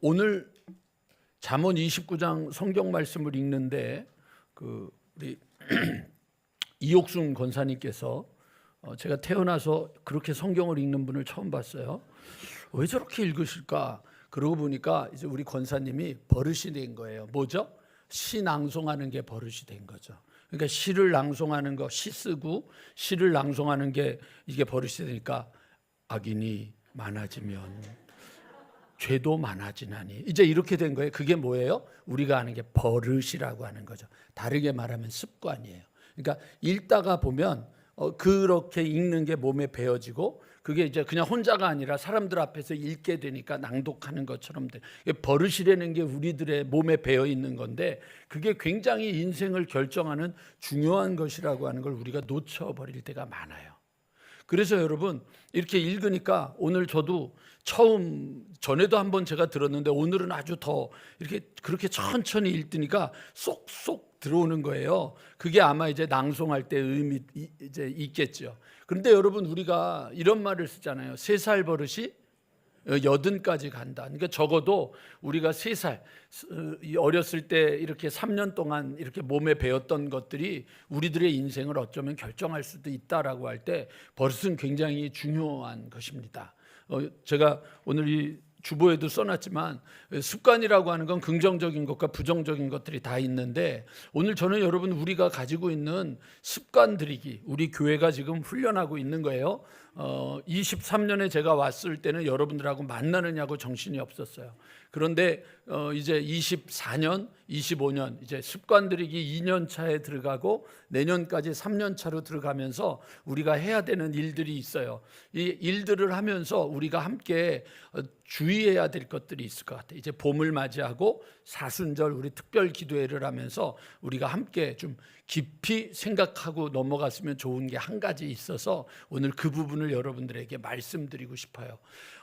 오늘 잠언 29장 성경 말씀을 읽는데 우리 이옥순 권사님께서 제가 태어나서 그렇게 성경을 읽는 분을 처음 봤어요. 왜 저렇게 읽으실까? 그러고 보니까 이제 우리 권사님이 버릇이 된 거예요. 뭐죠? 시 낭송하는 게 버릇이 된 거죠. 그러니까 시를 낭송하는 거, 시 쓰고 시를 낭송하는 게 이게 버릇이 되니까 악인이 많아지면 죄도 많아지나니, 이제 이렇게 된 거예요. 그게 뭐예요? 우리가 아는 게 버릇이라고 하는 거죠. 다르게 말하면 습관이에요. 그러니까 읽다가 보면 그렇게 읽는 게 몸에 배어지고, 그게 이제 그냥 혼자가 아니라 사람들 앞에서 읽게 되니까 낭독하는 것처럼 돼. 버릇이라는 게 우리들의 몸에 배어 있는 건데, 그게 굉장히 인생을 결정하는 중요한 것이라고 하는 걸 우리가 놓쳐버릴 때가 많아요. 그래서 여러분, 이렇게 읽으니까 오늘 저도 처음, 전에도 한번 제가 들었는데 오늘은 아주 더 이렇게 그렇게 천천히 읽으니까 쏙쏙 들어오는 거예요. 그게 아마 이제 낭송할 때 의미 이제 있겠죠. 그런데 여러분, 우리가 이런 말을 쓰잖아요. 3살 버릇이 80까지 간다. 그러니까 적어도 우리가 3살 어렸을 때 이렇게 3년 동안 이렇게 몸에 배웠던 것들이 우리들의 인생을 어쩌면 결정할 수도 있다라고 할 때 버릇은 굉장히 중요한 것입니다. 제가 오늘 이 주보에도 써놨지만 습관이라고 하는 건 긍정적인 것과 부정적인 것들이 다 있는데, 오늘 저는 여러분, 우리가 가지고 있는 습관들이기, 우리 교회가 지금 훈련하고 있는 거예요. 23년에 제가 왔을 때는 여러분들하고 만나느냐고 정신이 없었어요. 그런데 이제 24년, 25년 이제 습관들이기 2년 차에 들어가고 내년까지 3년 차로 들어가면서 우리가 해야 되는 일들이 있어요. 이 일들을 하면서 우리가 함께 주의해야 될 것들이 있을 것 같아요. 이제 봄을 맞이하고 사순절 우리 특별 기도회를 하면서 우리가 함께 좀 깊이 생각하고 넘어갔으면 좋은 게 한 가지 있어서 오늘 그 부분을 여러분들에게 말씀드리고 싶어요.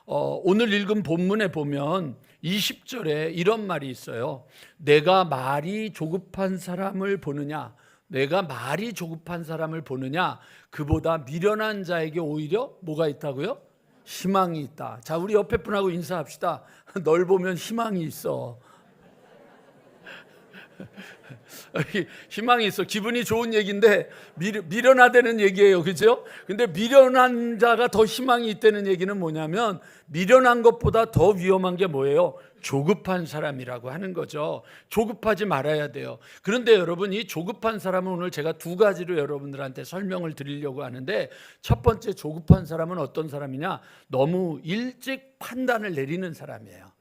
오늘 읽은 본문에 보면 20절에 이런 말이 있어요. 내가 말이 조급한 사람을 보느냐, 내가 말이 조급한 사람을 보느냐, 그보다 미련한 자에게 오히려 뭐가 있다고요? 희망이 있다. 자, 우리 옆에 분하고 인사합시다. 널 보면 희망이 있어. 희망이 있어. 기분이 좋은 얘기인데 미련하다는 얘기예요. 그죠? 근데 미련한 자가 더 희망이 있다는 얘기는 뭐냐면, 미련한 것보다 더 위험한 게 뭐예요? 조급한 사람이라고 하는 거죠. 조급하지 말아야 돼요. 그런데 여러분, 이 조급한 사람은 오늘 제가 2가지로 여러분들한테 설명을 드리려고 하는데, 첫 번째 조급한 사람은 어떤 사람이냐? 너무 일찍 판단을 내리는 사람이에요.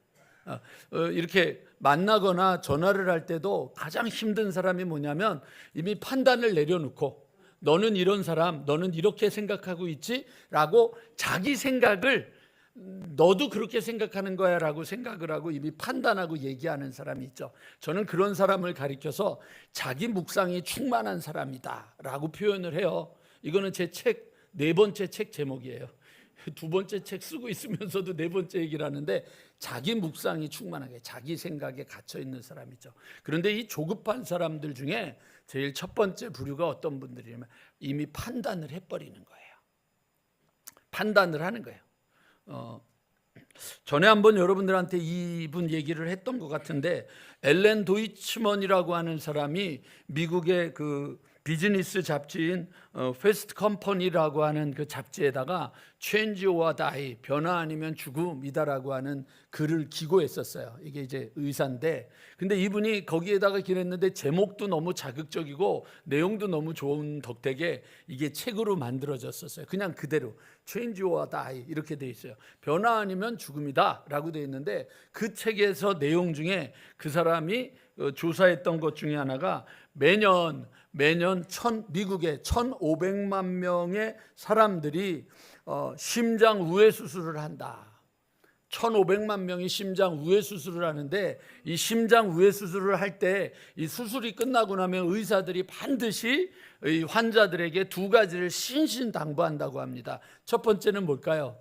이렇게 만나거나 전화를 할 때도 가장 힘든 사람이 뭐냐면, 이미 판단을 내려놓고 너는 이런 사람, 너는 이렇게 생각하고 있지? 라고 자기 생각을, 너도 그렇게 생각하는 거야 라고 생각을 하고 이미 판단하고 얘기하는 사람이 있죠. 저는 그런 사람을 가리켜서 자기 묵상이 충만한 사람이다 라고 표현을 해요. 이거는 제 책 4번째 책 제목이에요. 2번째 책 쓰고 있으면서도 4번째 얘기를 하는데, 자기 묵상이 충만하게 자기 생각에 갇혀 있는 사람이죠. 그런데 이 조급한 사람들 중에 제일 첫 번째 부류가 어떤 분들이냐면, 이미 판단을 해버리는 거예요. 판단을 하는 거예요. 전에 한번 여러분들한테 이분 얘기를 했던 것 같은데, 엘렌 도이치먼이라고 하는 사람이 미국의 그 비즈니스 잡지인 패스트 컴퍼니라고 하는 그 잡지에다가 Change or Die, 변화 아니면 죽음이다라고 하는 글을 기고했었어요. 이게 이제 의사인데, 근데 이분이 거기에다가 기랬는데 제목도 너무 자극적이고 내용도 너무 좋은 덕택에 이게 책으로 만들어졌었어요. 그냥 그대로 Change or Die 이렇게 돼 있어요. 변화 아니면 죽음이다 라고 돼 있는데, 그 책에서 내용 중에 그 사람이 조사했던 것 중에 하나가 매년 미국에 1,500만 명의 사람들이 심장 우회 수술을 한다. 1,500만 명이 심장 우회 수술을 하는데, 이 심장 우회 수술을 할 때 이 수술이 끝나고 나면 의사들이 반드시 이 환자들에게 2가지를 신신당부한다고 합니다. 첫 번째는 뭘까요?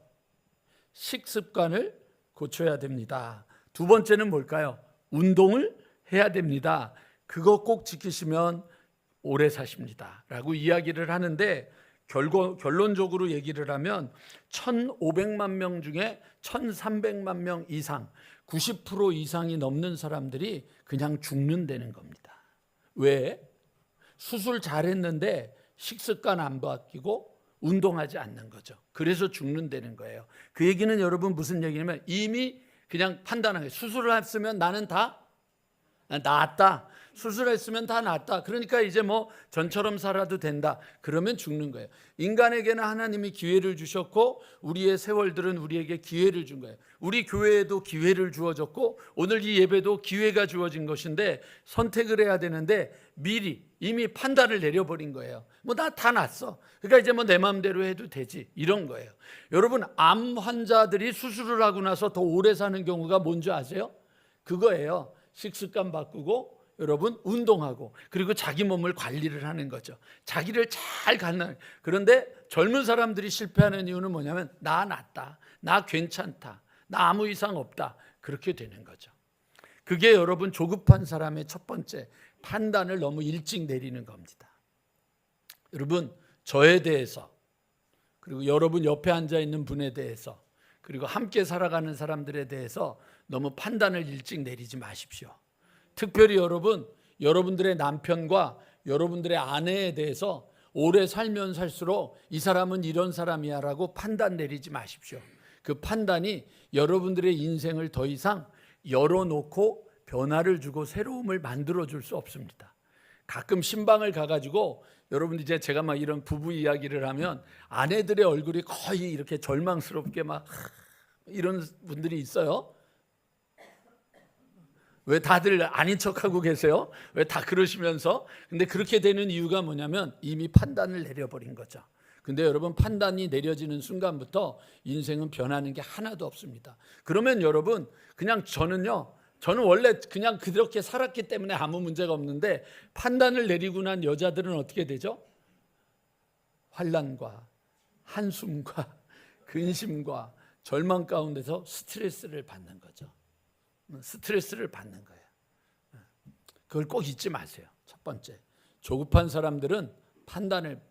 식습관을 고쳐야 됩니다. 2번째는 뭘까요? 운동을 해야 됩니다. 그거 꼭 지키시면 오래 사십니다 라고 이야기를 하는데, 결론적으로 얘기를 하면 1,500만 명 중에 1,300만 명 이상, 90% 이상이 넘는 사람들이 그냥 죽는다는 겁니다. 왜? 수술 잘했는데 식습관 안 바뀌고 운동하지 않는 거죠. 그래서 죽는다는 거예요. 그 얘기는 여러분 무슨 얘기냐면 이미 그냥 판단하는 거예요. 수술을 했으면 나는 다 나았다. 수술했으면 다 낫다. 그러니까 이제 뭐 전처럼 살아도 된다. 그러면 죽는 거예요. 인간에게는 하나님이 기회를 주셨고 우리의 세월들은 우리에게 기회를 준 거예요. 우리 교회에도 기회를 주어졌고 오늘 이 예배도 기회가 주어진 것인데 선택을 해야 되는데 미리 이미 판단을 내려버린 거예요. 뭐 나 다 낫어. 그러니까 이제 뭐 내 마음대로 해도 되지. 이런 거예요. 여러분 암 환자들이 수술을 하고 나서 더 오래 사는 경우가 뭔지 아세요? 그거예요. 식습관 바꾸고 여러분 운동하고 그리고 자기 몸을 관리를 하는 거죠. 자기를 잘 갖는. 그런데 젊은 사람들이 실패하는 이유는 뭐냐면 나 낫다, 나 괜찮다, 나 아무 이상 없다. 그렇게 되는 거죠. 그게 여러분 조급한 사람의 첫 번째 판단을 너무 일찍 내리는 겁니다. 여러분 저에 대해서 그리고 여러분 옆에 앉아 있는 분에 대해서 그리고 함께 살아가는 사람들에 대해서 너무 판단을 일찍 내리지 마십시오. 특별히 여러분들의 남편과 여러분들의 아내에 대해서 오래 살면 살수록 이 사람은 이런 사람이야 라고 판단 내리지 마십시오. 그 판단이 여러분들의 인생을 더 이상 열어놓고 변화를 주고 새로움을 만들어줄 수 없습니다. 가끔 신방을 가가지고 여러분 이제 제가 막 이런 부부 이야기를 하면 아내들의 얼굴이 거의 이렇게 절망스럽게 막 이런 분들이 있어요. 왜 다들 아닌 척하고 계세요? 왜 다 그러시면서? 근데 그렇게 되는 이유가 뭐냐면 이미 판단을 내려버린 거죠. 근데 여러분 판단이 내려지는 순간부터 인생은 변하는 게 하나도 없습니다. 그러면 여러분 그냥 저는 원래 그냥 그렇게 살았기 때문에 아무 문제가 없는데 판단을 내리고 난 여자들은 어떻게 되죠? 환난과 한숨과 근심과 절망 가운데서 스트레스를 받는 거죠. 스트레스를 받는 거예요. 그걸 꼭 잊지 마세요. 첫 번째, 조급한 사람들은 판단을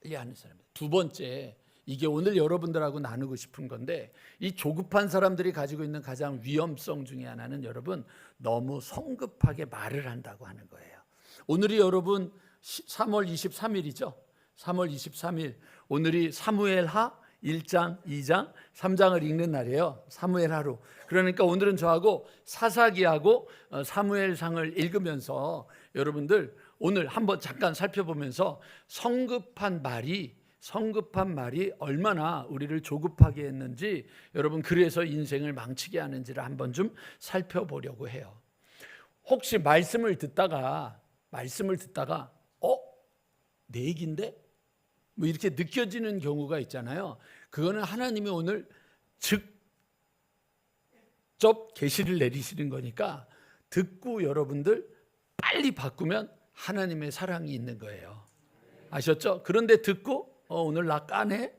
빨리 하는 사람이에요. 두 번째, 이게 오늘 여러분들하고 나누고 싶은 건데 이 조급한 사람들이 가지고 있는 가장 위험성 중에 하나는 여러분 너무 성급하게 말을 한다고 하는 거예요. 오늘이 여러분 3월 23일이죠. 3월 23일 오늘이 사무엘하 1장, 2장, 3장을 읽는 날이에요. 사무엘 하루. 그러니까 오늘은 저하고 사사기하고 사무엘상을 읽으면서 여러분들 오늘 한번 잠깐 살펴보면서 성급한 말이 얼마나 우리를 조급하게 했는지 여러분 그래서 인생을 망치게 하는지를 한번 좀 살펴보려고 해요. 혹시 말씀을 듣다가 내 얘기인데? 뭐 이렇게 느껴지는 경우가 있잖아요. 그거는 하나님이 오늘 직접 계시를 내리시는 거니까 듣고 여러분들 빨리 바꾸면 하나님의 사랑이 있는 거예요. 아셨죠? 그런데 듣고 오늘 나 까네?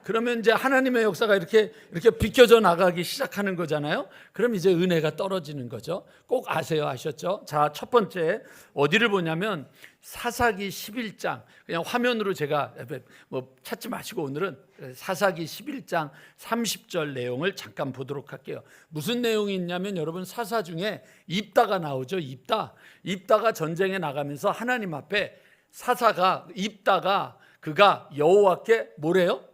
그러면 이제 하나님의 역사가 이렇게 비켜져 나가기 시작하는 거잖아요. 그럼 이제 은혜가 떨어지는 거죠. 꼭 아세요. 아셨죠? 자, 첫 번째 어디를 보냐면 사사기 11장. 그냥 화면으로 제가 뭐 찾지 마시고 오늘은 사사기 11장 30절 내용을 잠깐 보도록 할게요. 무슨 내용이 있냐면 여러분 사사 중에 입다가 나오죠. 입다가 전쟁에 나가면서 하나님 앞에 사사가 입다가 그가 여호와께 뭐래요?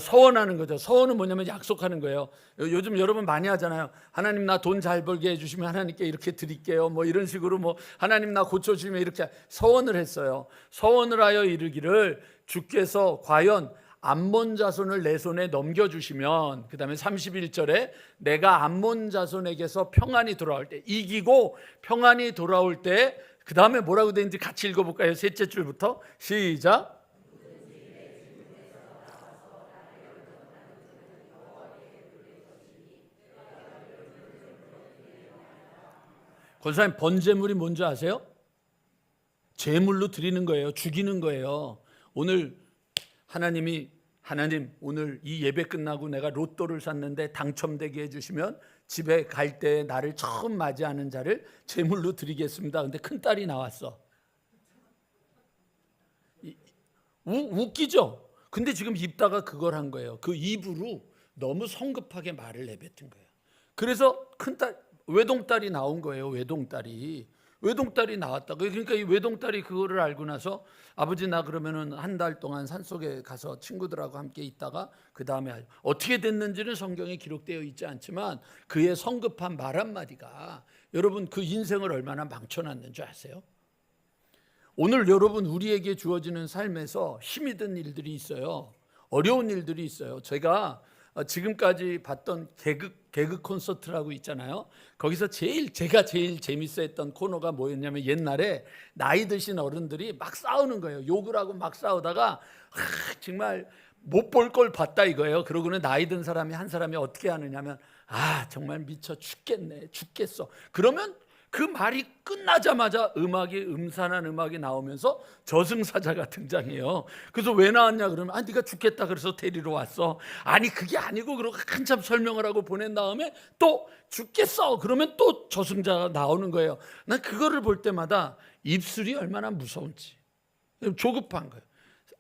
서원하는 거죠. 서원은 뭐냐면 약속하는 거예요. 요즘 여러분 많이 하잖아요. 하나님 나 돈 잘 벌게 해주시면 하나님께 이렇게 드릴게요. 뭐 이런 식으로 뭐 하나님 나 고쳐주시면 이렇게 서원을 했어요. 서원을 하여 이르기를 주께서 과연 암몬 자손을 내 손에 넘겨주시면 그 다음에 31절에 내가 암몬 자손에게서 평안이 돌아올 때 이기고 평안이 돌아올 때 그 다음에 뭐라고 되는지 같이 읽어볼까요? 셋째 줄부터 시작. 권사님 번제물이 뭔지 아세요? 제물로 드리는 거예요. 죽이는 거예요. 오늘 하나님 오늘 이 예배 끝나고 내가 로또를 샀는데 당첨되게 해주시면 집에 갈 때 나를 처음 맞이하는 자를 제물로 드리겠습니다. 근데 큰딸이 나왔어. 웃기죠? 근데 지금 입다가 그걸 한 거예요. 그 입으로 너무 성급하게 말을 내뱉은 거예요. 그래서 큰딸 외동딸이 나온 거예요. 외동딸이 나왔다. 그러니까 이 외동딸이 그거를 알고 나서 아버지 나 그러면은 한 달 동안 산속에 가서 친구들하고 함께 있다가 그 다음에 어떻게 됐는지는 성경에 기록되어 있지 않지만 그의 성급한 말 한마디가 여러분 그 인생을 얼마나 망쳐놨는 줄 아세요? 오늘 여러분 우리에게 주어지는 삶에서 힘이 든 일들이 있어요. 어려운 일들이 있어요. 제가 지금까지 봤던 개그 콘서트라고 있잖아요. 거기서 제가 제일 재밌어했던 코너가 뭐였냐면 옛날에 나이 드신 어른들이 막 싸우는 거예요. 욕을 하고 막 싸우다가 정말 못 볼 걸 봤다 이거예요. 그러고는 나이 든 사람이 한 사람이 어떻게 하느냐면 정말 미쳐 죽겠어. 그러면 그 말이 끝나자마자 음산한 음악이 나오면서 저승사자가 등장해요. 그래서 왜 나왔냐 그러면 네가 죽겠다 그래서 데리러 왔어. 아니 그게 아니고 그러고 한참 설명을 하고 보낸 다음에 또 죽겠어 그러면 또 저승자가 나오는 거예요. 난 그거를 볼 때마다 입술이 얼마나 무서운지. 조급한 거예요.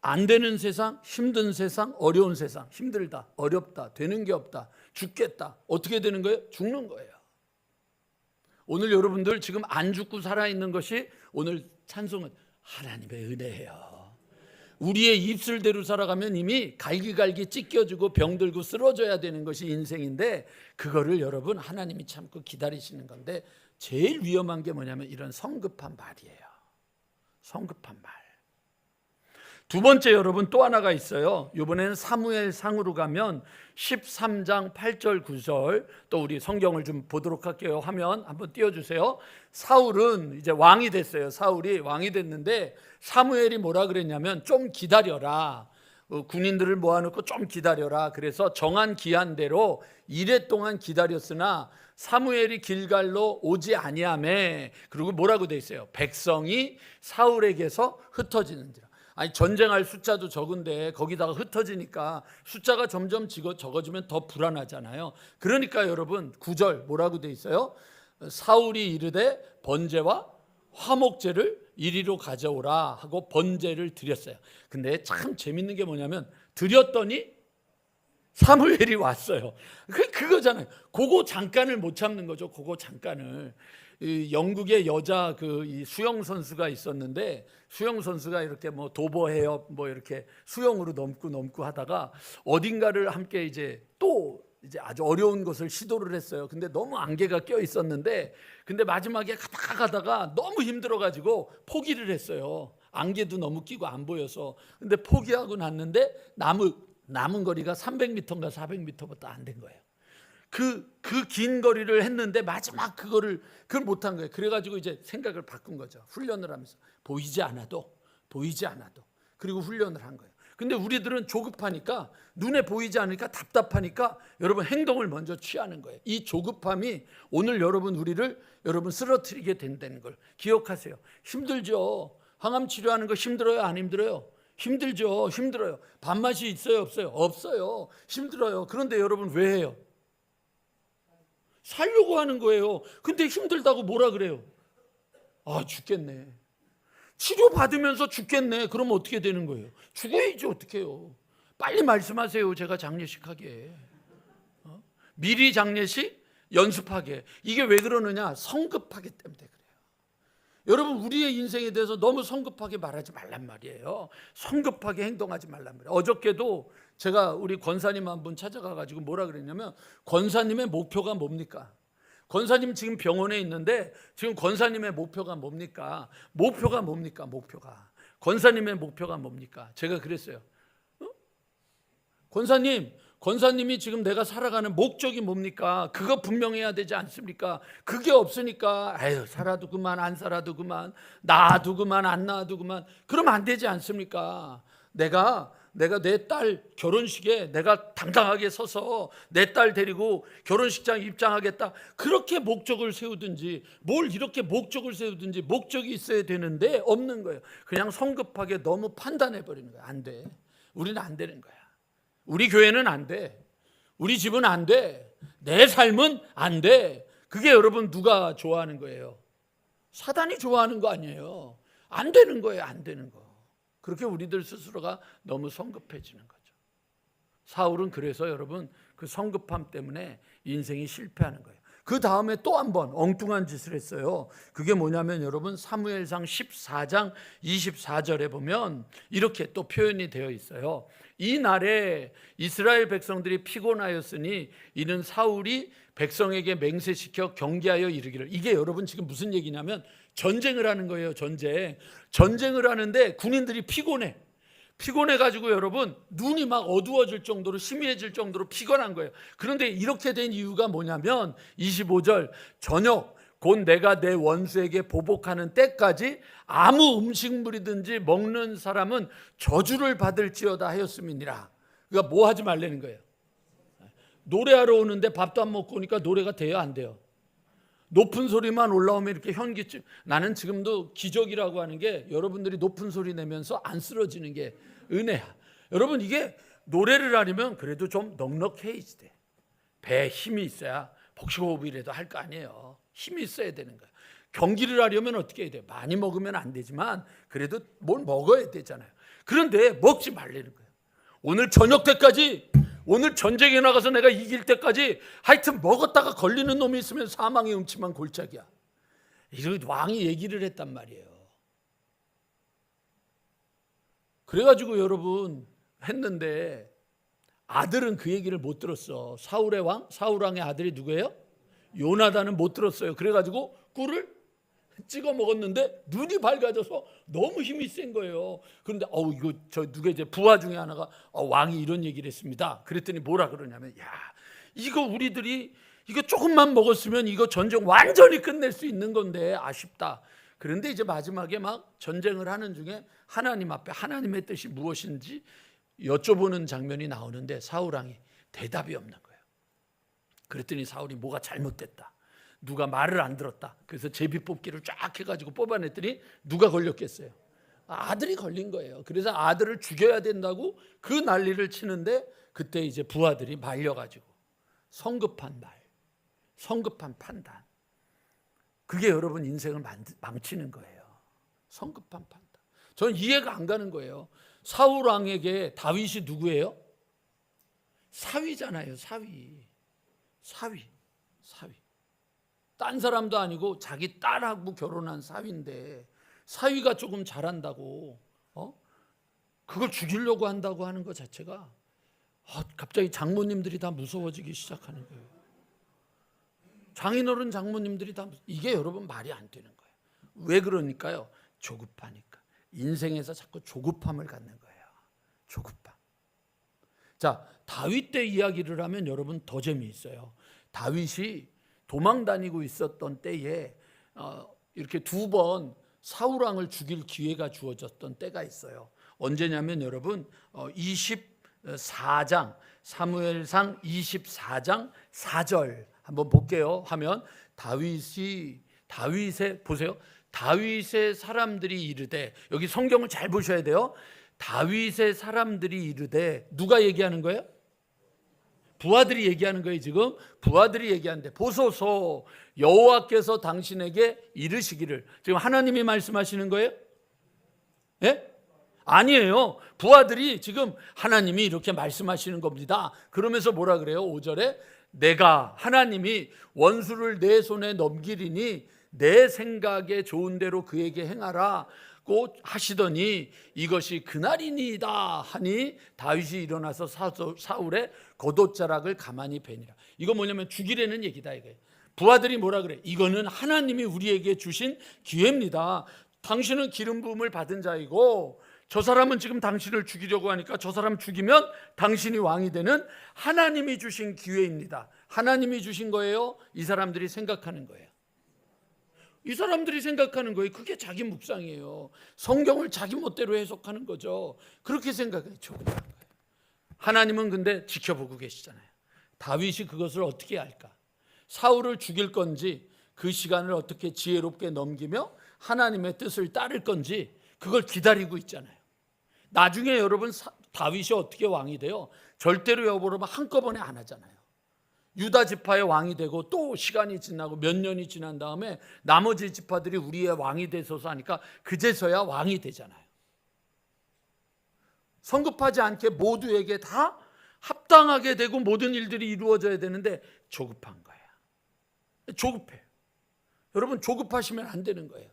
안 되는 세상, 힘든 세상, 어려운 세상, 힘들다, 어렵다, 되는 게 없다, 죽겠다. 어떻게 되는 거예요? 죽는 거예요. 오늘 여러분들 지금 안 죽고 살아있는 것이 오늘 찬송은 하나님의 은혜예요. 우리의 입술대로 살아가면 이미 갈기갈기 찢겨지고 병들고 쓰러져야 되는 것이 인생인데 그거를 여러분 하나님이 참고 기다리시는 건데 제일 위험한 게 뭐냐면 이런 성급한 말이에요. 성급한 말. 두 번째 여러분 또 하나가 있어요. 이번에는 사무엘상으로 가면 13장 8절 9절 또 우리 성경을 좀 보도록 할게요. 화면 한번 띄워주세요. 사울은 이제 왕이 됐어요. 사울이 왕이 됐는데 사무엘이 뭐라 그랬냐면 좀 기다려라. 군인들을 모아놓고 좀 기다려라. 그래서 정한 기한대로 이래 동안 기다렸으나 사무엘이 길갈로 오지 아니하매. 그리고 뭐라고 돼 있어요? 백성이 사울에게서 흩어지는지라. 아니 전쟁할 숫자도 적은데 거기다가 흩어지니까 숫자가 점점 적어지면 더 불안하잖아요. 그러니까 여러분 9절 뭐라고 돼 있어요? 사울이 이르되 번제와 화목제를 이리로 가져오라 하고 번제를 드렸어요. 근데 참 재밌는 게 뭐냐면 드렸더니 사무엘이 왔어요. 그거잖아요. 그거 잠깐을 못 참는 거죠. 그거 잠깐을. 영국의 여자 이 수영 선수가 있었는데 수영 선수가 이렇게 뭐 도보해협 뭐 이렇게 수영으로 넘고 하다가 어딘가를 함께 이제 아주 어려운 것을 시도를 했어요. 근데 너무 안개가 껴 있었는데 근데 마지막에 가다가 너무 힘들어가지고 포기를 했어요. 안개도 너무 끼고 안 보여서. 근데 포기하고 났는데 남은 거리가 300m인가 400m보다 안 된 거예요. 그 긴 거리를 했는데 마지막 그걸 못한 거예요. 그래가지고 이제 생각을 바꾼 거죠. 훈련을 하면서 보이지 않아도 그리고 훈련을 한 거예요. 근데 우리들은 조급하니까 눈에 보이지 않으니까 답답하니까 여러분 행동을 먼저 취하는 거예요. 이 조급함이 오늘 우리를 쓰러뜨리게 된다는 걸 기억하세요. 힘들죠. 항암 치료하는 거 힘들어요? 안 힘들어요? 힘들죠. 힘들어요. 밥맛이 있어요? 없어요? 없어요. 힘들어요. 그런데 여러분 왜 해요? 살려고 하는 거예요. 근데 힘들다고 뭐라 그래요? 죽겠네. 치료받으면서 죽겠네. 그럼 어떻게 되는 거예요? 죽어야지 어떻게 해요? 빨리 말씀하세요. 제가 장례식 하게. 미리 장례식 연습하게. 이게 왜 그러느냐? 성급하기 때문에 그래요. 여러분 우리의 인생에 대해서 너무 성급하게 말하지 말란 말이에요. 성급하게 행동하지 말란 말이에요. 어저께도 제가 우리 권사님 한 분 찾아가가지고 뭐라 그랬냐면 권사님의 목표가 뭡니까? 권사님 지금 병원에 있는데 지금 권사님의 목표가 뭡니까? 목표가 권사님의 목표가 뭡니까? 제가 그랬어요. 권사님이 지금 내가 살아가는 목적이 뭡니까? 그거 분명해야 되지 않습니까? 그게 없으니까 살아도 그만 안 살아도 그만 낳아도 그만 안 낳아도 그만 그러면 안 되지 않습니까? 내가 내 딸 결혼식에 내가 당당하게 서서 내 딸 데리고 결혼식장 입장하겠다. 그렇게 목적을 세우든지 뭘 이렇게 목적을 세우든지 목적이 있어야 되는데 없는 거예요. 그냥 성급하게 너무 판단해버리는 거예요. 안 돼. 우리는 안 되는 거야. 우리 교회는 안 돼. 우리 집은 안 돼. 내 삶은 안 돼. 그게 여러분 누가 좋아하는 거예요? 사단이 좋아하는 거 아니에요. 안 되는 거예요. 안 되는 거. 그렇게 우리들 스스로가 너무 성급해지는 거죠. 사울은 그래서 여러분 그 성급함 때문에 인생이 실패하는 거예요. 그 다음에 또 한 번 엉뚱한 짓을 했어요. 그게 뭐냐면 여러분 사무엘상 14장 24절에 보면 이렇게 또 표현이 되어 있어요. 이 날에 이스라엘 백성들이 피곤하였으니 이는 사울이 백성에게 맹세시켜 경계하여 이르기를. 이게 여러분 지금 무슨 얘기냐면 전쟁을 하는 거예요. 전쟁을 하는데 군인들이 피곤해가지고 여러분 눈이 막 어두워질 정도로 희미해질 정도로 피곤한 거예요. 그런데 이렇게 된 이유가 뭐냐면 25절 저녁 곧 내가 내 원수에게 보복하는 때까지 아무 음식물이든지 먹는 사람은 저주를 받을지어다 하였음이니라. 그러니까 뭐 하지 말라는 거예요. 노래하러 오는데 밥도 안 먹고 오니까 노래가 돼요, 안 돼요? 높은 소리만 올라오면 이렇게 현기증. 나는 지금도 기적이라고 하는 게 여러분들이 높은 소리 내면서 안 쓰러지는 게 은혜야. 여러분 이게 노래를 하려면 그래도 좀 넉넉해야지 돼. 배에 힘이 있어야 복식호흡이라도 할 거 아니에요. 힘이 있어야 되는 거야. 경기를 하려면 어떻게 해야 돼? 많이 먹으면 안 되지만 그래도 뭘 먹어야 되잖아요. 그런데 먹지 말라는 거예요. 오늘 저녁 때까지, 오늘 전쟁에 나가서 내가 이길 때까지 하여튼 먹었다가 걸리는 놈이 있으면 사망의 음침한 골짜기야. 이런 왕이 얘기를 했단 말이에요. 그래가지고 여러분 했는데 아들은 그 얘기를 못 들었어. 사울 왕의 아들이 누구예요? 요나단은 못 들었어요. 그래가지고 꿀을 찍어 먹었는데 눈이 밝아져서 너무 힘이 센 거예요. 그런데 이거 누가 이제 부하 중에 하나가 왕이 이런 얘기를 했습니다. 그랬더니 뭐라 그러냐면 이거 우리들이 이거 조금만 먹었으면 이거 전쟁 완전히 끝낼 수 있는 건데 아쉽다. 그런데 이제 마지막에 막 전쟁을 하는 중에 하나님 앞에 하나님의 뜻이 무엇인지 여쭤보는 장면이 나오는데 사울 왕이 대답이 없는 거예요. 그랬더니 사울이 뭐가 잘못됐다, 누가 말을 안 들었다. 그래서 제비뽑기를 쫙 해가지고 뽑아냈더니 누가 걸렸겠어요? 아들이 걸린 거예요. 그래서 아들을 죽여야 된다고 그 난리를 치는데 그때 이제 부하들이 말려가지고 성급한 말, 성급한 판단, 그게 여러분 인생을 망치는 거예요. 성급한 판단. 저는 이해가 안 가는 거예요. 사울 왕에게 다윗이 누구예요? 사위잖아요. 사위. 딴 사람도 아니고 자기 딸하고 결혼한 사위인데 사위가 조금 잘한다고 그걸 죽이려고 한다고 하는 것 자체가 갑자기 장모님들이 다 무서워지기 시작하는 거예요. 장인어른 장모님들이 다 이게 여러분 말이 안 되는 거예요. 왜 그러니까요? 조급하니까. 인생에서 자꾸 조급함을 갖는 거예요. 조급함. 자, 다윗 때 이야기를 하면 여러분 더 재미있어요. 다윗이 도망 다니고 있었던 때에 이렇게 두 번 사울 왕을 죽일 기회가 주어졌던 때가 있어요. 언제냐면 여러분 24장 사무엘상 24장 4절 한번 볼게요. 하면 다윗의 보세요. 다윗의 사람들이 이르되, 여기 성경을 잘 보셔야 돼요. 다윗의 사람들이 이르되, 누가 얘기하는 거예요? 부하들이 얘기하는 거예요. 지금 부하들이 얘기하는데, 보소서 여호와께서 당신에게 이르시기를. 지금 하나님이 말씀하시는 거예요? 예? 아니에요. 부하들이 지금 하나님이 이렇게 말씀하시는 겁니다. 그러면서 뭐라 그래요? 5절에 내가 하나님이 원수를 내 손에 넘기리니 내 생각에 좋은 대로 그에게 행하라고 하시더니 이것이 그날이니이다 하니 다윗이 일어나서 사울의 겉옷자락을 가만히 베니라. 이거 뭐냐면 죽이려는 얘기다 이거예요. 부하들이 뭐라 그래? 이거는 하나님이 우리에게 주신 기회입니다. 당신은 기름 부음을 받은 자이고 저 사람은 지금 당신을 죽이려고 하니까 저 사람 죽이면 당신이 왕이 되는 하나님이 주신 기회입니다. 하나님이 주신 거예요? 이 사람들이 생각하는 거예요. 이 사람들이 생각하는 거예요. 그게 자기 묵상이에요. 성경을 자기 멋대로 해석하는 거죠. 그렇게 생각해요. 조급한 거예요. 하나님은 근데 지켜보고 계시잖아요. 다윗이 그것을 어떻게 할까? 사울을 죽일 건지 그 시간을 어떻게 지혜롭게 넘기며 하나님의 뜻을 따를 건지 그걸 기다리고 있잖아요. 나중에 여러분 다윗이 어떻게 왕이 돼요? 절대로 여러분 한꺼번에 안 하잖아요. 유다 지파의 왕이 되고 또 시간이 지나고 몇 년이 지난 다음에 나머지 지파들이 우리의 왕이 되소서 하니까 그제서야 왕이 되잖아요. 성급하지 않게 모두에게 다 합당하게 되고 모든 일들이 이루어져야 되는데 조급한 거야. 조급해. 여러분 조급하시면 안 되는 거예요.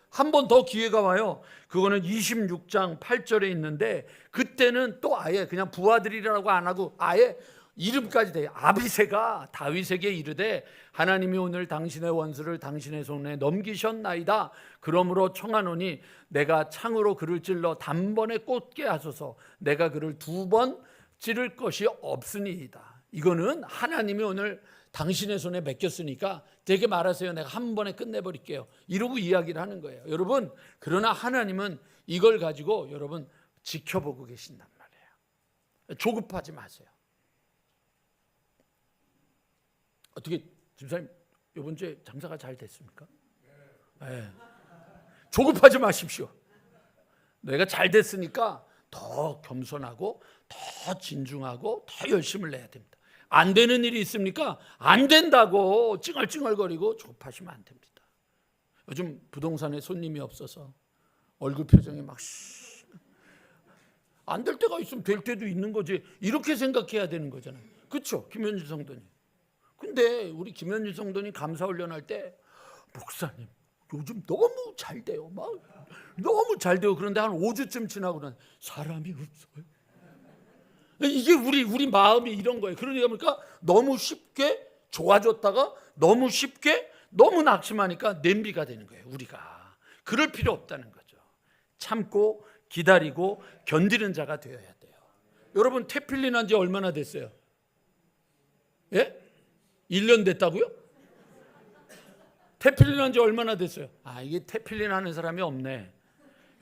한 번 더 기회가 와요. 그거는 26장 8절에 있는데 그때는 또 아예 그냥 부하들이라고 안 하고 아예 이름까지 돼요. 아비새가 다윗에게 이르되 하나님이 오늘 당신의 원수를 당신의 손에 넘기셨나이다. 그러므로 청하노니 내가 창으로 그를 찔러 단번에 꽂게 하소서. 내가 그를 2번 찌를 것이 없으니이다. 이거는 하나님이 오늘 당신의 손에 맡겼으니까 되게 말하세요. 내가 한 번에 끝내버릴게요. 이러고 이야기를 하는 거예요. 여러분, 그러나 하나님은 이걸 가지고 여러분 지켜보고 계신단 말이에요. 조급하지 마세요. 어떻게 집사님 이번 주에 장사가 잘 됐습니까? 네. 조급하지 마십시오. 내가 잘 됐으니까 더 겸손하고 더 진중하고 더 열심을 내야 됩니다. 안 되는 일이 있습니까? 안 된다고 찡얼찡얼거리고 조급하시면 안 됩니다. 요즘 부동산에 손님이 없어서 얼굴 표정이 막 안 될 때가 있으면 될 때도 있는 거지. 이렇게 생각해야 되는 거잖아요. 그렇죠? 김현주 성도님. 근데 우리 김현주 성도님 감사훈련할 때 목사님 요즘 너무 잘 돼요. 막 너무 잘 돼요. 그런데 한 5주쯤 지나고는 사람이 없어요. 이게 우리 마음이 이런 거예요. 그러니까 보니까 너무 쉽게 좋아졌다가 너무 쉽게 너무 낙심하니까 냄비가 되는 거예요. 우리가 그럴 필요 없다는 거죠. 참고 기다리고 견디는 자가 되어야 돼요. 여러분 테필린 한 지 얼마나 됐어요? 예? 1년 됐다고요? 테필린 한 지 얼마나 됐어요? 이게 테필린 하는 사람이 없네.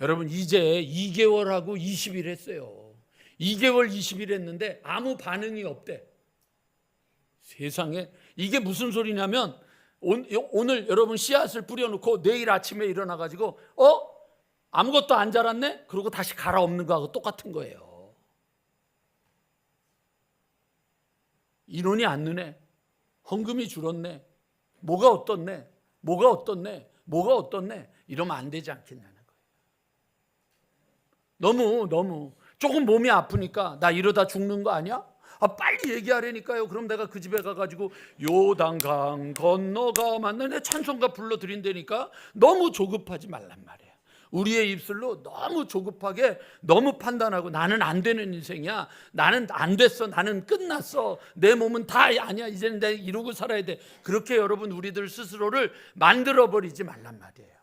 여러분 이제 2개월하고 20일 했어요. 2개월 20일 했는데 아무 반응이 없대. 세상에 이게 무슨 소리냐면 오늘 여러분 씨앗을 뿌려놓고 내일 아침에 일어나가지고 아무것도 안 자랐네? 그러고 다시 갈아엎는 거하고 똑같은 거예요. 인원이 안 느네. 헌금이 줄었네. 뭐가 어떻네. 뭐가 어떻네. 뭐가 어떻네. 이러면 안 되지 않겠냐는 거예요. 너무 조금 몸이 아프니까 나 이러다 죽는 거 아니야? 빨리 얘기하라니까요. 그럼 내가 그 집에 가가지고 요단강 건너가 맞는 찬송가 불러드린다니까. 너무 조급하지 말란 말이에요. 우리의 입술로 너무 조급하게 너무 판단하고 나는 안 되는 인생이야. 나는 안 됐어. 나는 끝났어. 내 몸은 다 아니야. 이제는 내가 이러고 살아야 돼. 그렇게 여러분 우리들 스스로를 만들어버리지 말란 말이에요.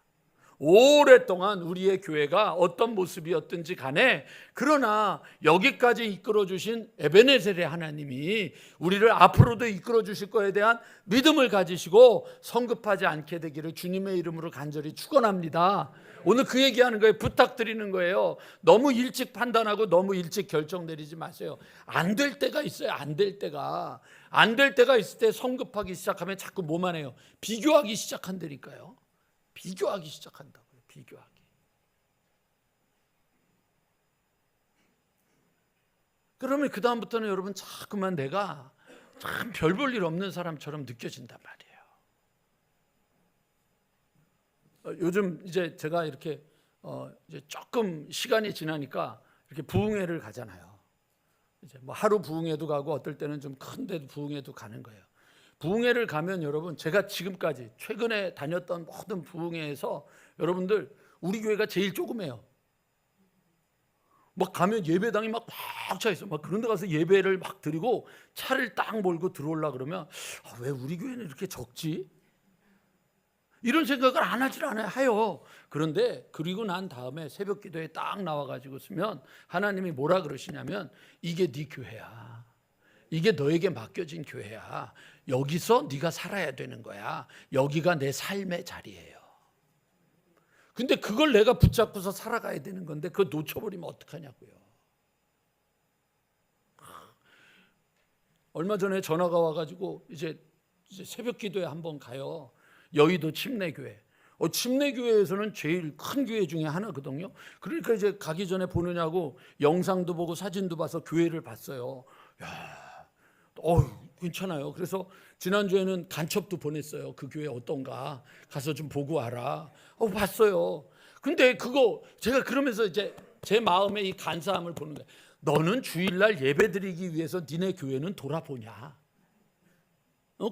오랫동안 우리의 교회가 어떤 모습이었든지 간에 그러나 여기까지 이끌어주신 에베네셀의 하나님이 우리를 앞으로도 이끌어주실 거에 대한 믿음을 가지시고 성급하지 않게 되기를 주님의 이름으로 간절히 축원합니다. 오늘 그 얘기하는 거예요. 부탁드리는 거예요. 너무 일찍 판단하고 너무 일찍 결정 내리지 마세요. 안 될 때가 있어요. 안 될 때가 있을 때 성급하기 시작하면 자꾸 뭐만 해요? 비교하기 시작한다니까요. 비교하기 시작한다고요. 비교하기. 그러면 그 다음부터는 여러분 자꾸만 내가 참 별 볼 일 없는 사람처럼 느껴진단 말이에요. 요즘 이제 제가 이렇게 이제 조금 시간이 지나니까 이렇게 부흥회를 가잖아요. 이제 뭐 하루 부흥회도 가고 어떨 때는 좀 큰 데도 부흥회도 가는 거예요. 부흥회를 가면 여러분 제가 지금까지 최근에 다녔던 모든 부흥회에서 여러분들 우리 교회가 제일 조그매요. 막 가면 예배당이 막 차 있어. 막 그런 데 가서 예배를 막 드리고 차를 딱 몰고 들어오려 그러면 왜 우리 교회는 이렇게 적지? 이런 생각을 안 하질 않아요. 해요. 그런데 그리고 난 다음에 새벽 기도에 딱 나와가지고 쓰면 하나님이 뭐라 그러시냐면 이게 네 교회야. 이게 너에게 맡겨진 교회야. 여기서 네가 살아야 되는 거야. 여기가 내 삶의 자리예요. 근데 그걸 내가 붙잡고서 살아가야 되는 건데 그거 놓쳐버리면 어떡하냐고요. 얼마 전에 전화가 와가지고 이제 새벽 기도에 한번 가요. 여의도 침례교회. 침례교회에서는 제일 큰 교회 중에 하나거든요. 그러니까 이제 가기 전에 보느냐고 영상도 보고 사진도 봐서 교회를 봤어요. 괜찮아요. 그래서 지난주에는 간첩도 보냈어요. 그 교회 어떤가 가서 좀 보고 와라. 봤어요. 근데 그거 제가 그러면서 이제 제 마음에 이 간사함을 보는 거예요. 너는 주일날 예배드리기 위해서 니네 교회는 돌아보냐?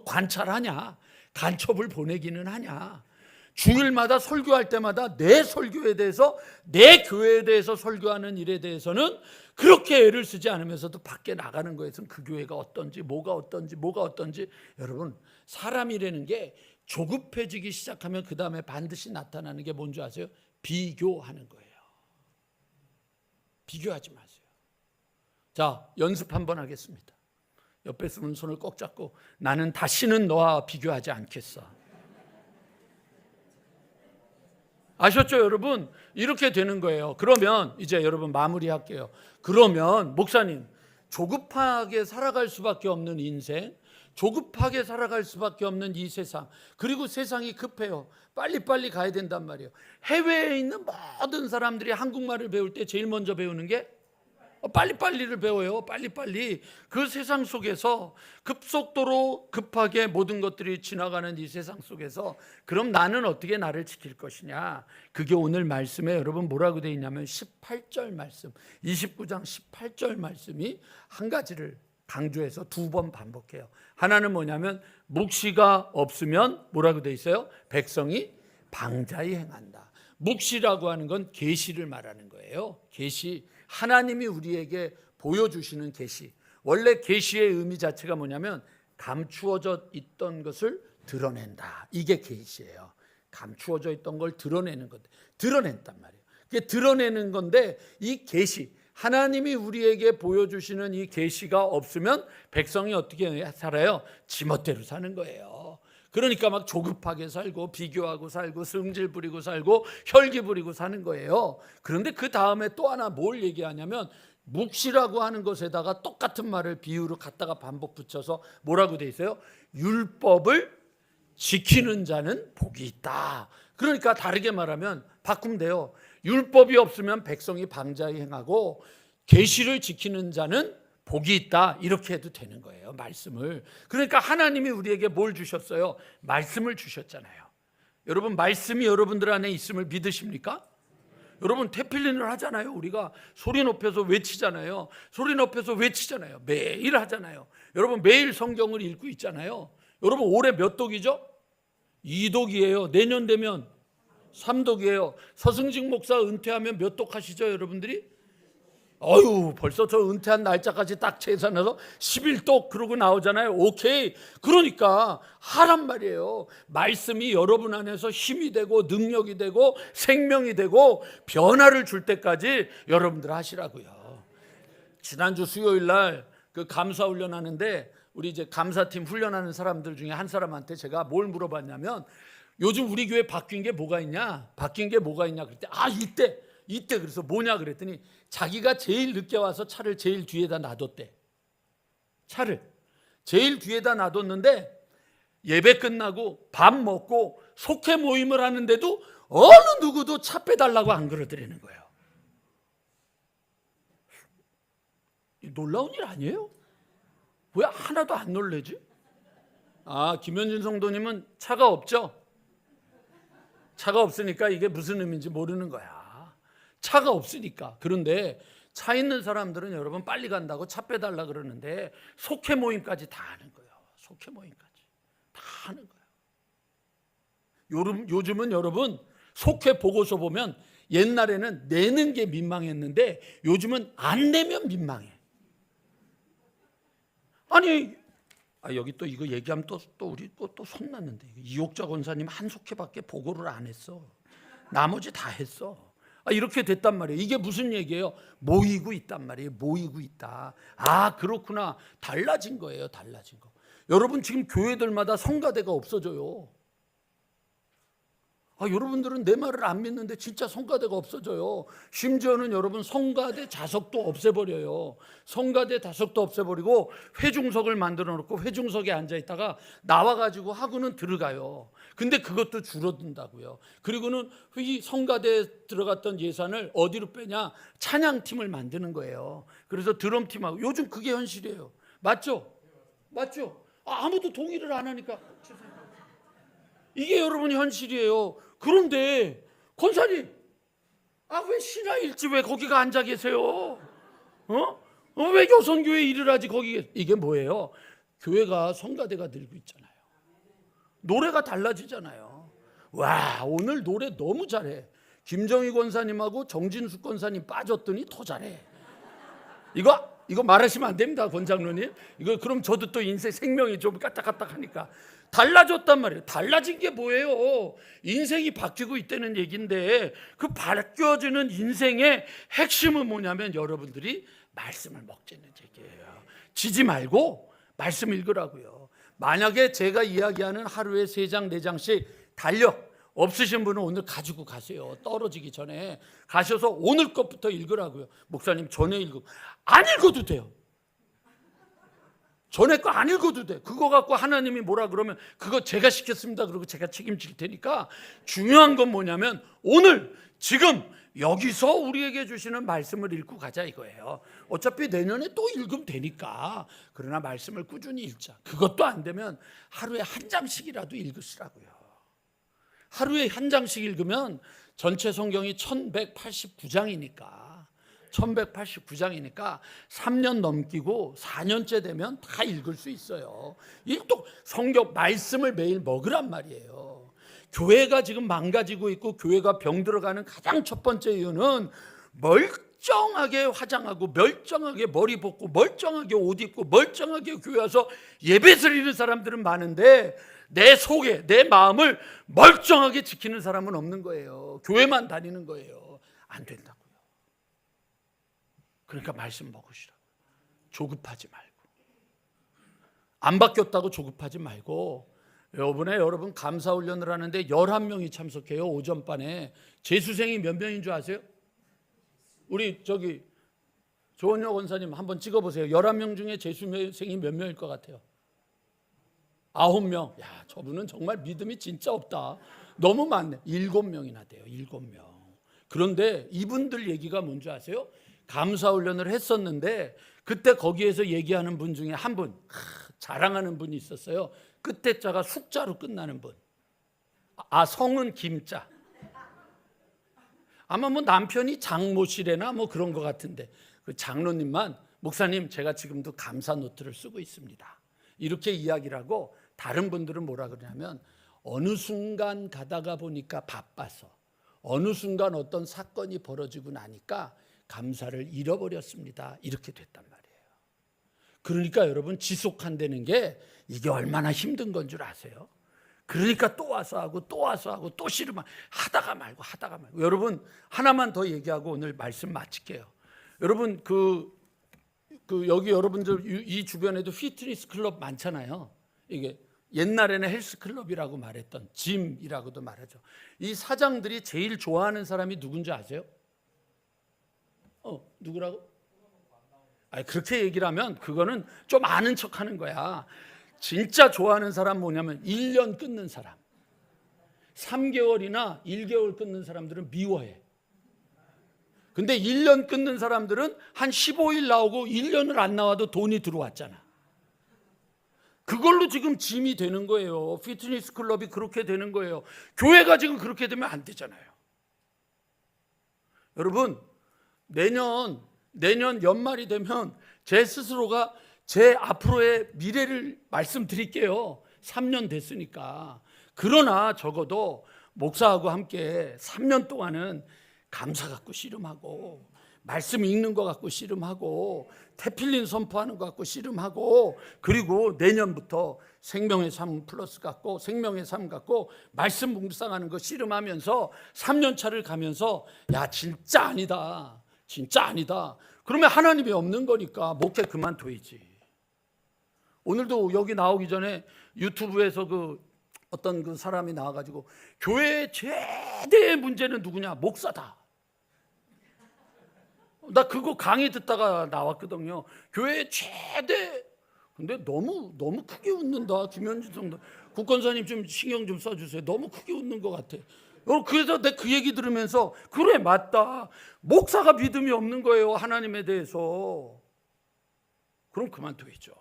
관찰하냐? 간첩을 보내기는 하냐? 주일마다 설교할 때마다 내 설교에 대해서, 내 교회에 대해서 설교하는 일에 대해서는 그렇게 애를 쓰지 않으면서도 밖에 나가는 거에서는 그 교회가 어떤지, 뭐가 어떤지. 여러분, 사람이라는 게 조급해지기 시작하면 그 다음에 반드시 나타나는 게 뭔지 아세요? 비교하는 거예요. 비교하지 마세요. 자, 연습 한번 하겠습니다. 옆에 쓰는 손을 꼭 잡고, 나는 다시는 너와 비교하지 않겠어. 아셨죠, 여러분? 이렇게 되는 거예요. 그러면 이제 여러분 마무리할게요. 그러면 목사님, 조급하게 살아갈 수밖에 없는 인생, 조급하게 살아갈 수밖에 없는 이 세상, 그리고 세상이 급해요. 빨리빨리 가야 된단 말이에요. 해외에 있는 모든 사람들이 한국말을 배울 때 제일 먼저 배우는 게 빨리빨리를 배워요. 빨리빨리. 그 세상 속에서 급속도로 급하게 모든 것들이 지나가는 이 세상 속에서 그럼 나는 어떻게 나를 지킬 것이냐? 그게 오늘 말씀에 여러분 뭐라고 되어 있냐면 18절 말씀, 29장 18절 말씀이 한 가지를 강조해서 두 번 반복해요. 하나는 뭐냐면 묵시가 없으면 뭐라고 되어 있어요? 백성이 방자히 행한다. 묵시라고 하는 건 계시를 말하는 거예요. 계시. 하나님이 우리에게 보여주시는 계시. 원래 계시의 의미 자체가 뭐냐면 감추어져 있던 것을 드러낸다. 이게 계시예요. 감추어져 있던 걸 드러내는 건데, 드러낸단 말이에요. 그게 드러내는 건데, 이 계시, 하나님이 우리에게 보여주시는 이 계시가 없으면 백성이 어떻게 살아요? 지멋대로 사는 거예요. 그러니까 막 조급하게 살고 비교하고 살고 승질 부리고 살고 혈기 부리고 사는 거예요. 그런데 그 다음에 또 하나 뭘 얘기하냐면 묵시라고 하는 것에다가 똑같은 말을 비유로 갖다가 반복 붙여서 뭐라고 돼 있어요? 율법을 지키는 자는 복이 있다. 그러니까 다르게 말하면 바꾸면 돼요. 율법이 없으면 백성이 방자히 행하고 계시를 지키는 자는 복이 있다. 이렇게 해도 되는 거예요. 말씀을. 그러니까 하나님이 우리에게 뭘 주셨어요? 말씀을 주셨잖아요. 여러분, 말씀이 여러분들 안에 있음을 믿으십니까? 여러분, 테필린을 하잖아요. 우리가 소리 높여서 외치잖아요. 소리 높여서 외치잖아요. 매일 하잖아요. 여러분, 매일 성경을 읽고 있잖아요. 여러분, 올해 몇 독이죠? 2독이에요. 내년 되면 3독이에요. 서승직 목사 은퇴하면 몇 독 하시죠, 여러분들이? 벌써 저 은퇴한 날짜까지 딱 계산해서 11독 그러고 나오잖아요. 오케이. 그러니까 하란 말이에요. 말씀이 여러분 안에서 힘이 되고 능력이 되고 생명이 되고 변화를 줄 때까지 여러분들 하시라고요. 지난주 수요일 날 그 감사 훈련하는데 우리 이제 감사팀 훈련하는 사람들 중에 한 사람한테 제가 뭘 물어봤냐면 요즘 우리 교회 바뀐 게 뭐가 있냐? 그랬더니 이때 그래서 뭐냐 그랬더니 자기가 제일 늦게 와서 차를 제일 뒤에다 놔뒀대. 차를 제일 뒤에다 놔뒀는데 예배 끝나고 밥 먹고 속회 모임을 하는데도 어느 누구도 차 빼달라고 안 그러더라는 거예요. 놀라운 일 아니에요? 왜 하나도 안 놀래지? 김현진 성도님은 차가 없죠? 차가 없으니까 이게 무슨 의미인지 모르는 거야. 차가 없으니까. 그런데 차 있는 사람들은 여러분 빨리 간다고 차 빼달라 그러는데 속회 모임까지 다 하는 거예요. 속회 모임까지 다 하는 거예요. 요즘은 여러분 속회 보고서 보면 옛날에는 내는 게 민망했는데 요즘은 안 내면 민망해. 여기 또 이거 얘기하면 또 우리 또 손났는데 이옥자 권사님 한 속회밖에 보고를 안 했어. 나머지 다 했어. 이렇게 됐단 말이에요. 이게 무슨 얘기예요? 모이고 있단 말이에요. 모이고 있다. 그렇구나. 달라진 거예요. 달라진 거. 여러분 지금 교회들마다 성가대가 없어져요. 여러분들은 내 말을 안 믿는데 진짜 성가대가 없어져요. 심지어는 여러분 성가대 좌석도 없애버려요. 성가대 좌석도 없애버리고 회중석을 만들어 놓고 회중석에 앉아있다가 나와가지고 하고는 들어가요. 근데 그것도 줄어든다고요. 그리고는 이 성가대에 들어갔던 예산을 어디로 빼냐? 찬양팀을 만드는 거예요. 그래서 드럼팀하고 요즘 그게 현실이에요. 맞죠? 아무도 동의를 안 하니까 이게 여러분 현실이에요. 그런데 권사님 왜 신화 일지 왜 거기가 앉아 계세요? 왜 여선교회 일을 하지? 거기 이게 뭐예요? 교회가 성가대가 늘고 있잖아요. 노래가 달라지잖아요. 와, 오늘 노래 너무 잘해. 김정희 권사님하고 정진숙 권사님 빠졌더니 더 잘해. 이거 말하시면 안 됩니다, 권장로님. 이거 그럼 저도 또 인생 생명이 좀 까딱까딱하니까 달라졌단 말이에요. 달라진 게 뭐예요? 인생이 바뀌고 있다는 얘기인데 그 바뀌어지는 인생의 핵심은 뭐냐면 여러분들이 말씀을 먹자는 얘기예요. 지지 말고 말씀 읽으라고요. 만약에 제가 이야기하는 하루에 3장 4장씩 달력 없으신 분은 오늘 가지고 가세요. 떨어지기 전에 가셔서 오늘 것부터 읽으라고요. 목사님 전에 안 읽어도 돼요. 전에 거 안 읽어도 돼. 그거 갖고 하나님이 뭐라 그러면 그거 제가 시켰습니다. 그리고 제가 책임질 테니까 중요한 건 뭐냐면 오늘 지금 여기서 우리에게 주시는 말씀을 읽고 가자 이거예요. 어차피 내년에 또 읽으면 되니까. 그러나 말씀을 꾸준히 읽자. 그것도 안 되면 하루에 한 장씩이라도 읽으시라고요. 하루에 한 장씩 읽으면 전체 성경이 1189장이니까 3년 넘기고 4년째 되면 다 읽을 수 있어요. 또 성경 말씀을 매일 먹으란 말이에요. 교회가 지금 망가지고 있고 교회가 병들어가는 가장 첫 번째 이유는 멀쩡하게 화장하고 멀쩡하게 머리 볶고 멀쩡하게 옷 입고 멀쩡하게 교회 와서 예배 드리는 사람들은 많은데 내 속에 내 마음을 멀쩡하게 지키는 사람은 없는 거예요. 교회만 다니는 거예요. 안 된다고요. 그러니까 말씀 먹으시라고. 조급하지 말고. 안 바뀌었다고 조급하지 말고. 여러분 감사훈련을 하는데 11명이 참석해요. 오전반에. 재수생이 몇 명인 줄 아세요? 우리 조원효 권사님 한번 찍어보세요. 11명 중에 재수생이 몇 명일 것 같아요? 9명. 야, 저분은 정말 믿음이 진짜 없다. 너무 많네. 7명이나 돼요. 7명. 그런데 이분들 얘기가 뭔지 아세요? 감사훈련을 했었는데 그때 거기에서 얘기하는 분 중에 한 분, 자랑하는 분이 있었어요. 끝에 자가 숙자로 끝나는 분. 성은 김자. 아마 뭐 남편이 장모시래나 뭐 그런 것 같은데 그 장로님만 목사님 제가 지금도 감사 노트를 쓰고 있습니다. 이렇게 이야기를 하고 다른 분들은 뭐라 그러냐면 어느 순간 가다가 보니까 바빠서 어느 순간 어떤 사건이 벌어지고 나니까 감사를 잃어버렸습니다. 이렇게 됐단 말이에요. 그러니까 여러분 지속한다는 게 이게 얼마나 힘든 건 줄 아세요? 그러니까 또 와서 하고 또 와서 하고 또 싫으면 하다가 말고. 여러분 하나만 더 얘기하고 오늘 말씀 마칠게요. 여러분 여기 여러분들 이 주변에도 피트니스 클럽 많잖아요. 이게 옛날에는 헬스클럽이라고 말했던 짐이라고도 말하죠. 이 사장들이 제일 좋아하는 사람이 누군지 아세요? 누구라고? 그렇게 얘기를 하면 그거는 좀 아는 척하는 거야. 진짜 좋아하는 사람 뭐냐면 1년 끊는 사람. 3개월이나 1개월 끊는 사람들은 미워해. 근데 1년 끊는 사람들은 한 15일 나오고 1년을 안 나와도 돈이 들어왔잖아. 그걸로 지금 짐이 되는 거예요. 피트니스 클럽이 그렇게 되는 거예요. 교회가 지금 그렇게 되면 안 되잖아요. 여러분 내년 연말이 되면 제 스스로가 제 앞으로의 미래를 말씀드릴게요. 3년 됐으니까. 그러나 적어도 목사하고 함께 3년 동안은 감사 갖고 씨름하고 말씀 읽는 거 갖고 씨름하고 태필린 선포하는 거 갖고 씨름하고 그리고 내년부터 생명의 삶 플러스 갖고 생명의 삶 갖고 말씀 묵상하는 거 씨름하면서 3년 차를 가면서 야 진짜 아니다. 그러면 하나님이 없는 거니까 목회 그만둬야지. 오늘도 여기 나오기 전에 유튜브에서 어떤 그 사람이 나와가지고 교회의 최대의 문제는 누구냐? 목사다. 나 그거 강의 듣다가 나왔거든요. 교회의 최대. 근데 너무 크게 웃는다. 김현진 성도 국권사님 좀 신경 좀 써주세요. 너무 크게 웃는 것 같아. 그래서 내가 그 얘기 들으면서 그래 맞다. 목사가 믿음이 없는 거예요. 하나님에 대해서. 그럼 그만둬야죠.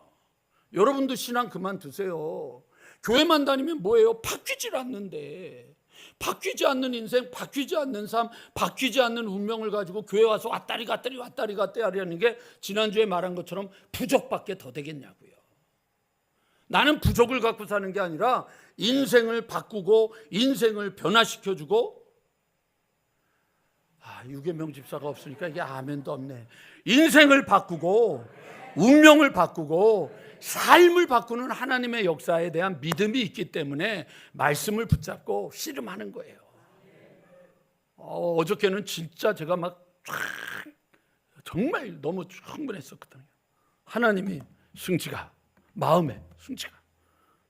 여러분도 신앙 그만두세요. 교회만 다니면 뭐예요? 바뀌질 않는데. 바뀌지 않는 인생, 바뀌지 않는 삶, 바뀌지 않는 운명을 가지고 교회 와서 왔다리 갔다리 하려는 게 지난주에 말한 것처럼 부족밖에 더 되겠냐고요. 나는 부족을 갖고 사는 게 아니라 인생을 바꾸고 인생을 변화시켜주고, 유계명 집사가 없으니까 이게 아멘도 없네. 인생을 바꾸고 운명을 바꾸고 삶을 바꾸는 하나님의 역사에 대한 믿음이 있기 때문에 말씀을 붙잡고 씨름하는 거예요. 어저께는 진짜 제가 막 정말 너무 흥분했었거든요. 하나님이 승지가, 마음에 승지가,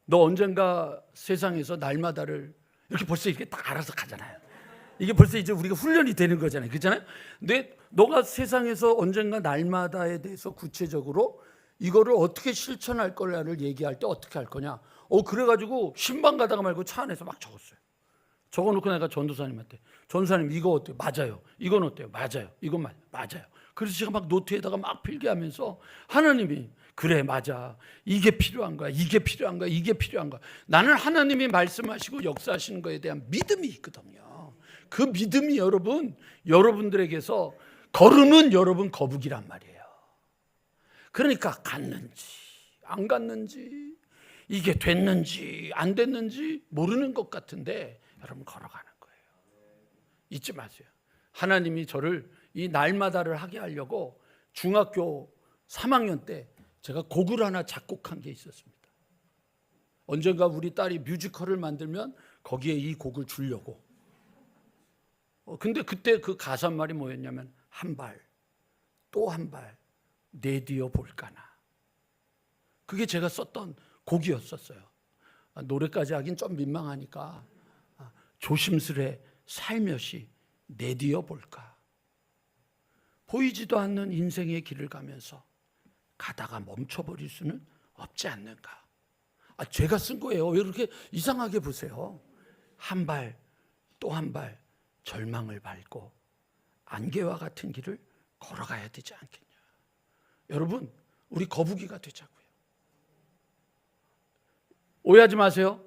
너 언젠가 세상에서 날마다를 이렇게 벌써 이렇게 딱 알아서 가잖아요. 이게 벌써 이제 우리가 훈련이 되는 거잖아요. 그렇잖아요. 근데 너가 세상에서 언젠가 날마다에 대해서 구체적으로 이거를 어떻게 실천할 거냐를 얘기할 때 어떻게 할 거냐. 그래가지고 신방 가다가 말고 차 안에서 막 적었어요. 적어놓고 내가 전도사님한테, 전도사님 이거 어때요? 맞아요. 이건 어때요? 맞아요. 이건 맞아요. 그래서 제가 막 노트에다가 막 필기하면서 하나님이 그래 맞아, 이게 필요한 거야, 이게 필요한 거야, 이게 필요한 거야. 나는 하나님이 말씀하시고 역사하시는 거에 대한 믿음이 있거든요. 그 믿음이 여러분들에게서 걸으면 여러분 거북이란 말이에요. 그러니까 갔는지 안 갔는지, 이게 됐는지 안 됐는지 모르는 것 같은데 여러분 걸어가는 거예요. 잊지 마세요. 하나님이 저를 이 날마다를 하게 하려고 중학교 3학년 때 제가 곡을 하나 작곡한 게 있었습니다. 언젠가 우리 딸이 뮤지컬을 만들면 거기에 이 곡을 주려고. 근데 그때 그 가사말이 뭐였냐면 한 발, 또 한 발 내디어 볼까나. 그게 제가 썼던 곡이었었어요. 노래까지 하긴 좀 민망하니까 조심스레 살며시 내디어 볼까. 보이지도 않는 인생의 길을 가면서 가다가 멈춰버릴 수는 없지 않는가. 제가 쓴 거예요. 왜 이렇게 이상하게 보세요. 한 발, 또 한 발 절망을 밟고 안개와 같은 길을 걸어가야 되지 않겠냐. 여러분, 우리 거북이가 되자고요. 오해하지 마세요.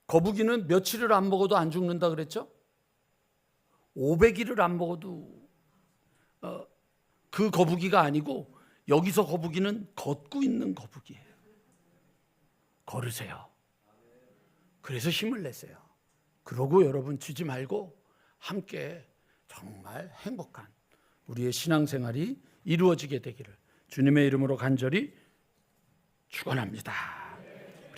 거북이는 며칠을 안 먹어도 안 죽는다 그랬죠? 500일을 안 먹어도 그 거북이가 아니고, 여기서 거북이는 걷고 있는 거북이에요. 걸으세요. 그래서 힘을 내세요. 그러고 여러분 지지 말고 함께 정말 행복한 우리의 신앙생활이 이루어지게 되기를 주님의 이름으로 간절히 축원합니다.